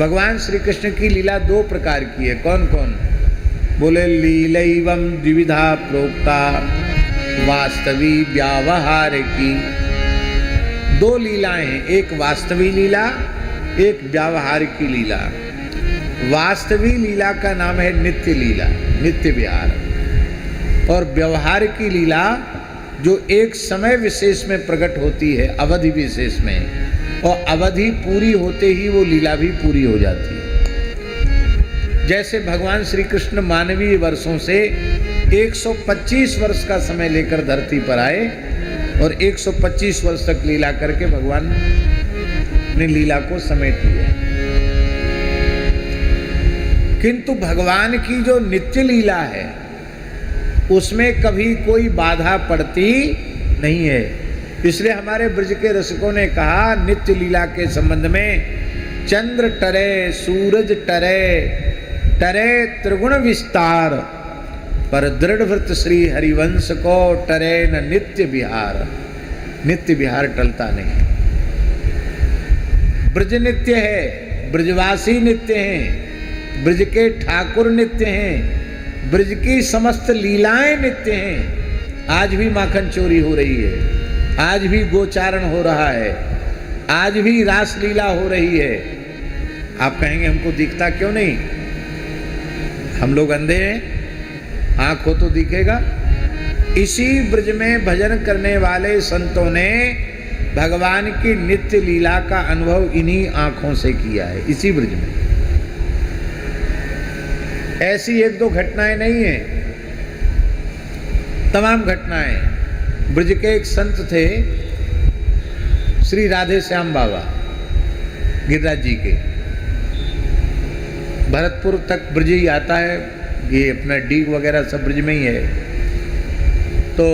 भगवान श्री कृष्ण की लीला दो प्रकार की है। कौन कौन? बोले लीलैवं द्विविधा प्रोक्ता वास्तवी व्यावहार की। दो लीलाएं हैं, एक वास्तवी लीला, एक व्यावहार की लीला। वास्तवी लीला का नाम है नित्य लीला, नित्य विहार, और व्यवहार की लीला जो एक समय विशेष में प्रकट होती है, अवधि विशेष में, और अवधि पूरी होते ही वो लीला भी पूरी हो जाती है। जैसे भगवान श्री कृष्ण मानवीय वर्षों से 125 वर्ष का समय लेकर धरती पर आए और 125 वर्ष तक लीला करके भगवान ने लीला को समेट लिया। किंतु भगवान की जो नित्य लीला है उसमें कभी कोई बाधा पड़ती नहीं है। इसलिए हमारे ब्रज के रसिकों ने कहा नित्य लीला के संबंध में, चंद्र टरे सूरज टरे, टरे त्रिगुण विस्तार, पर दृढ़ व्रत श्री हरिवंश को टरे न नित्य विहार। नित्य विहार टलता नहीं। ब्रज नित्य है, ब्रजवासी नित्य हैं, ब्रज के ठाकुर नित्य हैं, ब्रज की समस्त लीलाएं नित्य हैं। आज भी माखन चोरी हो रही है, आज भी गोचारण हो रहा है, आज भी रास लीला हो रही है। आप कहेंगे हमको दिखता क्यों नहीं? हम लोग अंधे हैं? आँख हो तो दिखेगा। इसी ब्रज में भजन करने वाले संतों ने भगवान की नित्य लीला का अनुभव इन्हीं आंखों से किया है, इसी ब्रज में। ऐसी एक दो घटनाएं नहीं है, तमाम घटनाएं। ब्रज के एक संत थे श्री राधे श्याम बाबा गिरिराज जी के। भरतपुर तक ब्रज ही आता है, ये अपना डीग वगैरह सब ब्रज में ही है। तो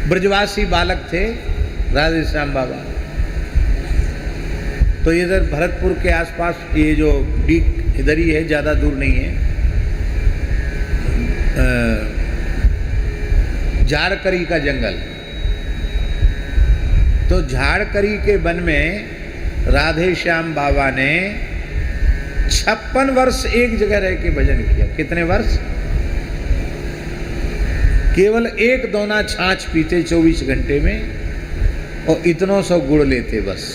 ब्रजवासी बालक थे राधे श्याम बाबा। तो इधर भरतपुर के आसपास ये जो डीग इधर ही है, ज़्यादा दूर नहीं है। झाड़करी का जंगल, तो झाड़करी के वन में राधे श्याम बाबा ने 56 वर्ष एक जगह रह के भजन किया। कितने वर्ष? केवल एक दोना छाछ पीते 24 घंटे में और इतनों सौ गुड़ लेते बस।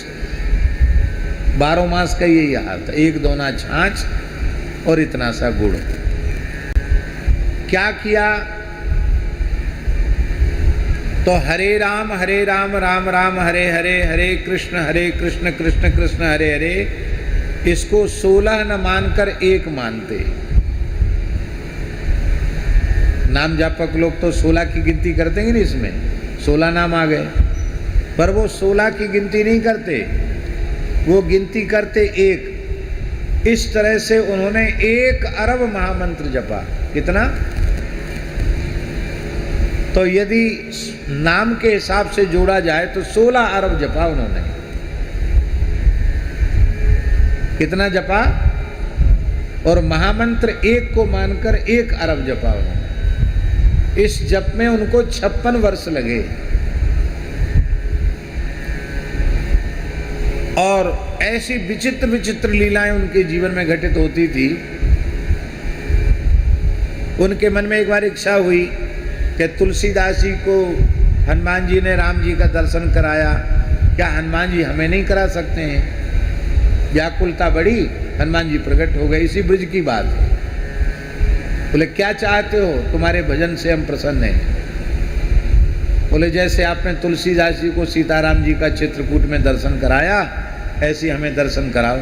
12 मास का यही हाल था, एक दोना छाछ और इतना सा गुड़। क्या किया? तो हरे राम राम राम हरे हरे, हरे कृष्ण कृष्ण कृष्ण हरे हरे, इसको 16 न मानकर एक मानते। नाम जापक लोग तो 16 की गिनती करते हैं, इसमें 16 नाम आ गए, पर वो 16 की गिनती नहीं करते, वो गिनती करते एक। इस तरह से उन्होंने 1 अरब महामंत्र जपा। कितना? तो यदि नाम के हिसाब से जोड़ा जाए तो 16 अरब जपा उन्होंने। कितना जपा? और महामंत्र 1 को मानकर 1 अरब जपा उन्होंने। इस जप में उनको 56 वर्ष लगे। और ऐसी विचित्र विचित्र लीलाएं उनके जीवन में घटित होती थी। उनके मन में एक बार इच्छा हुई कि तुलसीदास जी को हनुमान जी ने राम जी का दर्शन कराया, क्या हनुमान जी हमें नहीं करा सकते हैं? व्याकुलता बढ़ी, हनुमान जी प्रकट हो गए। इसी ब्रज की बात है। बोले क्या चाहते हो? तुम्हारे भजन से हम प्रसन्न हैं। बोले जैसे आपने तुलसीदास जी को सीताराम जी का चित्रकूट में दर्शन कराया, ऐसे हमें दर्शन कराओ।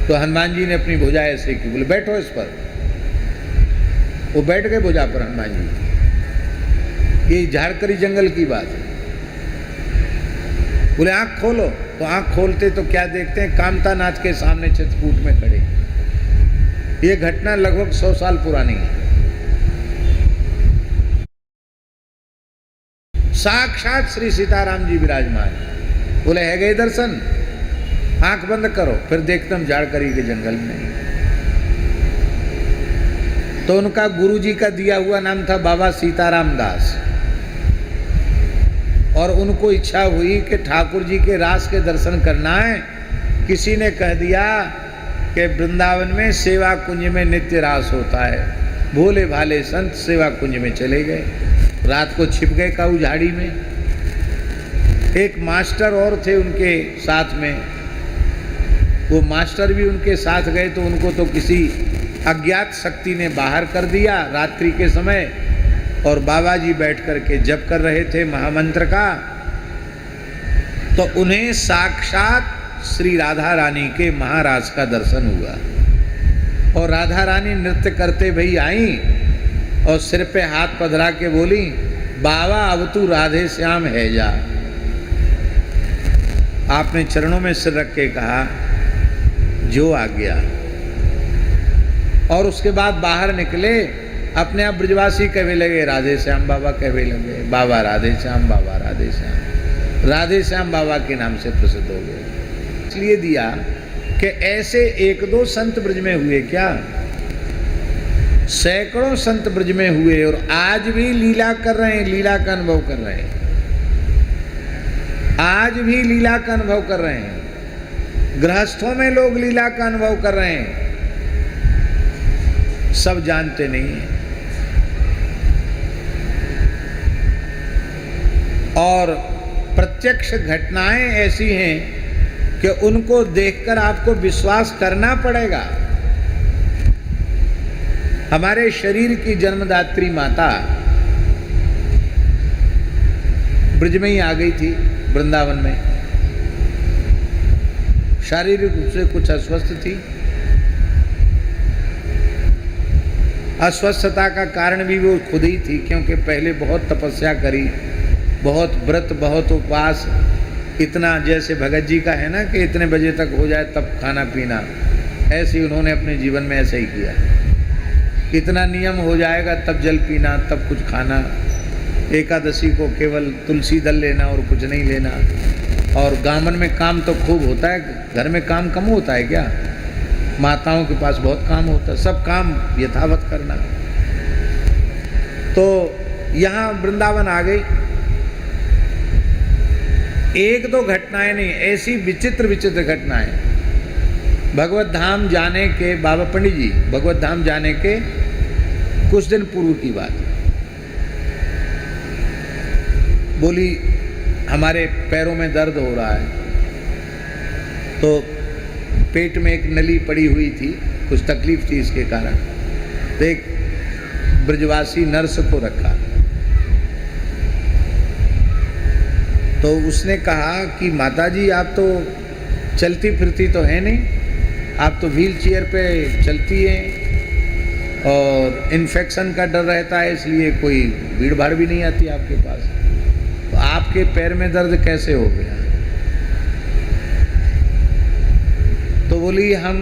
तो हनुमान जी ने अपनी भुजा ऐसे की। बोले बैठो इस पर। वो बैठ गए भुजा पर हनुमान जी। ये झाड़करी जंगल की बात है। बोले आंख खोलो, तो आंख खोलते तो क्या देखते हैं? कामता नाथ के सामने चित्रकूट में खड़े। ये घटना लगभग 100 साल पुरानी है। साक्षात श्री सीताराम जी विराजमान। बोले है गए दर्शन? आंख बंद करो, फिर देखते हम झाड़करी के जंगल में। तो उनका गुरु जी का दिया हुआ नाम था बाबा सीताराम दास। और उनको इच्छा हुई कि ठाकुर जी के रास के दर्शन करना है। किसी ने कह दिया कि वृंदावन में सेवा कुंज में नित्य रास होता है। भोले भाले संत सेवा कुंज में चले गए, रात को छिप गए काऊ झाड़ी में। एक मास्टर और थे उनके साथ में, वो मास्टर भी उनके साथ गए तो उनको तो किसी अज्ञात शक्ति ने बाहर कर दिया रात्रि के समय। और बाबा जी बैठ कर के जप कर रहे थे महामंत्र का, तो उन्हें साक्षात श्री राधा रानी के महाराज का दर्शन हुआ। और राधा रानी नृत्य करते भई आई और सिर पे हाथ पधरा के बोली, बाबा अब तू राधे श्याम है जा। आपने चरणों में सिर रख के कहा, जो आ गया। और उसके बाद बाहर निकले, अपने आप ब्रजवासी कहने लगे, राधे श्याम बाबा कहने लगे, बाबा राधे श्याम, बाबा राधे श्याम। राधे श्याम बाबा के नाम से प्रसिद्ध हो गए। इसलिए दिया कि ऐसे एक दो संत ब्रज में हुए क्या, सैकड़ों संत ब्रज में हुए और आज भी लीला कर रहे हैं, लीला का अनुभव कर रहे हैं, आज भी लीला का अनुभव कर रहे हैं। गृहस्थों में लोग लीला का अनुभव कर रहे हैं, सब जानते नहीं हैं। और प्रत्यक्ष घटनाएं ऐसी हैं कि उनको देखकर आपको विश्वास करना पड़ेगा। हमारे शरीर की जन्मदात्री माता ब्रज में ही आ गई थी, वृंदावन में। शारीरिक रूप से कुछ अस्वस्थ थी। अस्वस्थता का कारण भी वो खुद ही थी, क्योंकि पहले बहुत तपस्या करी, बहुत व्रत, बहुत उपवास। इतना जैसे भगत जी का है ना कि इतने बजे तक हो जाए तब खाना पीना, ऐसे ही उन्होंने अपने जीवन में ऐसे ही किया। इतना नियम हो जाएगा तब जल पीना, तब कुछ खाना। एकादशी को केवल तुलसी दल लेना और कुछ नहीं लेना। और गामन में काम तो खूब होता है, घर में काम कम होता है क्या? माताओं के पास बहुत काम होता है, सब काम यथावत करना। तो यहाँ वृंदावन आ गई। एक दो घटनाएं नहीं, ऐसी विचित्र विचित्र घटनाएं। भगवत धाम जाने के, बाबा पंडित जी भगवत धाम जाने के कुछ दिन पूर्व की बात। बोली हमारे पैरों में दर्द हो रहा है, तो पेट में एक नली पड़ी हुई थी, कुछ तकलीफ थी इसके कारण। तो एक ब्रजवासी नर्स को रखा, तो उसने कहा कि माताजी आप तो चलती फिरती तो है नहीं, आप तो व्हील चेयर पे चलती हैं और इन्फेक्शन का डर रहता है, इसलिए कोई भीड़ भाड़ भी नहीं आती आपके पास, तो आपके पैर में दर्द कैसे हो गया? तो बोली हम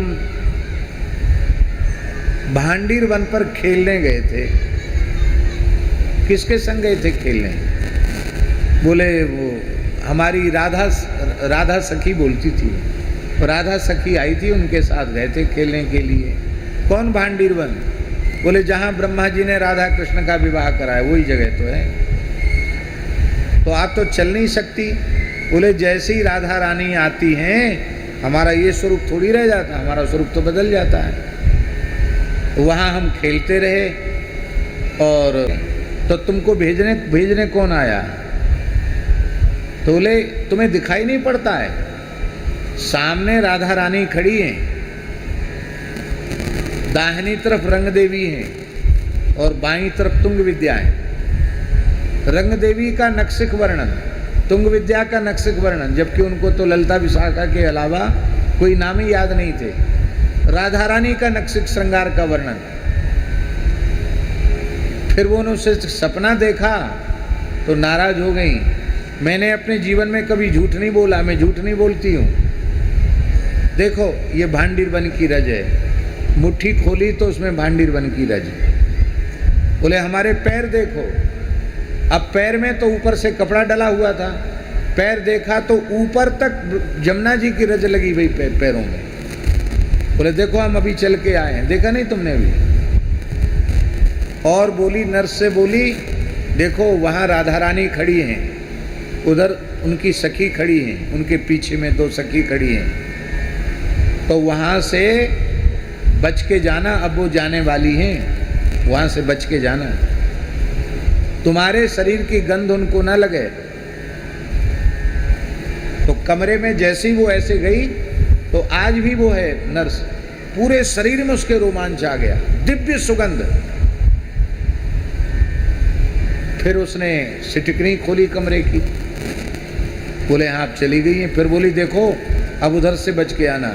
भांडीर वन पर खेलने गए थे। किसके संग गए थे खेलने? बोले वो हमारी राधा सखी बोलती थी, राधा सखी आई थी, उनके साथ गए थे खेलने के लिए। कौन भांडीर वन? बोले जहाँ ब्रह्मा जी ने राधा कृष्ण का विवाह कराया वही जगह तो है। तो आप तो चल नहीं सकती। बोले जैसे ही राधा रानी आती हैं हमारा ये स्वरूप थोड़ी रह जाता, हमारा स्वरूप तो बदल जाता है। तो वहाँ हम खेलते रहे। और तो तुमको भेजने कौन आया? तो बोले तुम्हें दिखाई नहीं पड़ता है, सामने राधा रानी खड़ी हैं, दाहिनी तरफ रंग देवी हैं और बाईं तरफ तुंग विद्या है। रंग देवी का नक्सिक वर्णन, तुंग विद्या का नक्सिक वर्णन, जबकि उनको तो ललिता विशाखा के अलावा कोई नाम ही याद नहीं थे। राधा रानी का नक्सिक श्रृंगार का वर्णन। फिर वो उन्होंने सपना देखा तो नाराज हो गई। मैंने अपने जीवन में कभी झूठ नहीं बोला, मैं झूठ नहीं बोलती हूँ। देखो ये भांडीर वन की रज है, मुट्ठी खोली तो उसमें भांडीर वन की रज। बोले हमारे पैर देखो। अब पैर में तो ऊपर से कपड़ा डला हुआ था, पैर देखा तो ऊपर तक जमुना जी की रज लगी हुई पैरों में। बोले देखो हम अभी चल के आए हैं, देखा नहीं तुमने अभी? और बोली नर्स से बोली देखो वहाँ राधा रानी खड़ी हैं उधर उनकी सखी खड़ी हैं, उनके पीछे में 2 सखी खड़ी हैं, तो वहाँ से बच के जाना, अब वो जाने वाली हैं, वहाँ से बच के जाना, तुम्हारे शरीर की गंध उनको ना लगे। तो कमरे में जैसे ही वो ऐसे गई तो आज भी वो है नर्स, पूरे शरीर में उसके रोमांच आ गया, दिव्य सुगंध। फिर उसने सिटकनी खोली कमरे की, बोले हाँ आप चली गई हैं। फिर बोली देखो अब उधर से बच के आना,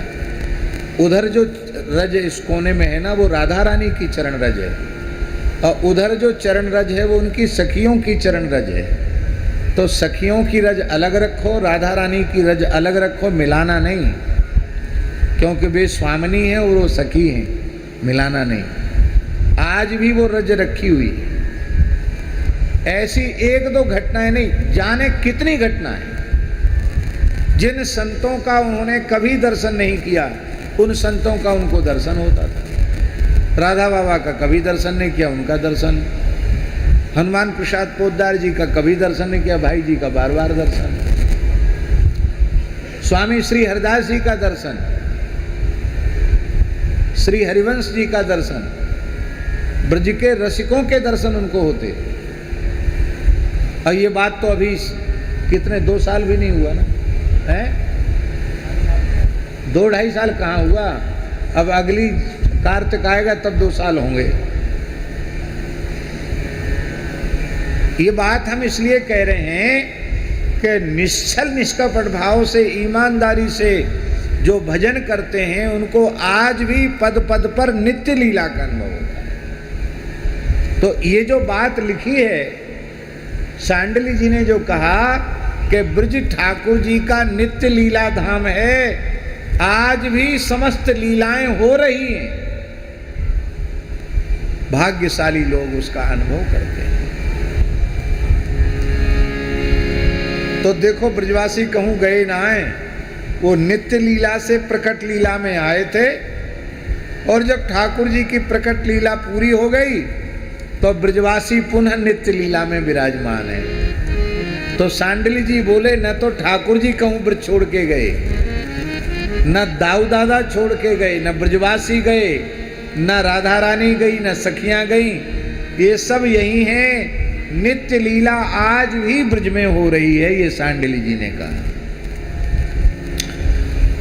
उधर जो रज इस कोने में है ना वो राधा रानी की चरण रज है, और उधर जो चरण रज है वो उनकी सखियों की चरण रज है। तो सखियों की रज अलग रखो, राधा रानी की रज अलग रखो, मिलाना नहीं, क्योंकि वे स्वामिनी है और वो सखी हैं, मिलाना नहीं। आज भी वो रज रखी हुई है। ऐसी 1-2 घटनाएं नहीं, जाने कितनी घटनाएं। जिन संतों का उन्होंने कभी दर्शन नहीं किया, उन संतों का उनको दर्शन होता था। राधा बाबा का कभी दर्शन नहीं किया, उनका दर्शन। हनुमान प्रसाद पोद्दार जी का कभी दर्शन नहीं किया, भाई जी का बार बार दर्शन। स्वामी श्री हरिदास जी का दर्शन, श्री हरिवंश जी का दर्शन, ब्रज के रसिकों के दर्शन उनको होते। और ये बात तो अभी कितने 2 साल भी नहीं हुआ ना, है 2-2.5 साल कहाँ हुआ, अब अगली कार्तिक आएगा तब 2 साल होंगे। ये बात हम इसलिए कह रहे हैं कि निश्चल निष्कपट भाव से, ईमानदारी से जो भजन करते हैं उनको आज भी पद पद पर नित्य लीला का अनुभव होता है। तो ये जो बात लिखी है सांडली जी ने, जो कहा कि ब्रज ठाकुर जी का नित्य लीला धाम है, आज भी समस्त लीलाएं हो रही हैं। भाग्यशाली लोग उसका अनुभव करते हैं। तो देखो ब्रजवासी कहूं गए ना आए, वो नित्य लीला से प्रकट लीला में आए थे, और जब ठाकुर जी की प्रकट लीला पूरी हो गई तो ब्रजवासी पुनः नित्य लीला में विराजमान है। तो सांडली जी बोले न तो ठाकुर जी कहूं ब्रज छोड़ के गए, न दाऊ दादा छोड़ के गए, न ब्रजवासी गए, न राधा रानी गई, न सखियां गई, ये सब यही हैं। नित्य लीला आज भी ब्रज में हो रही है, ये सांडली जी ने कहा।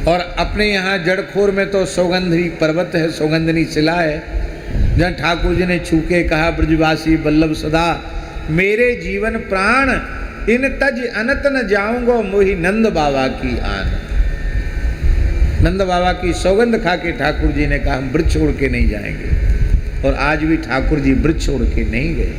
और अपने यहाँ जड़खोर में तो सौगंधी पर्वत है, सौगंधनी शिला है, जहाँ ठाकुर जी ने छू के कहा ब्रजवासी बल्लभ सदा मेरे जीवन प्राण, इन तज अनत न जाऊंगो मोहि नंद बाबा की आन। नंद बाबा की सौगंध खा के ठाकुर जी ने कहा हम ब्रज छोड़ के नहीं जाएंगे, और आज भी ठाकुर जी ब्रज छोड़ के नहीं गए।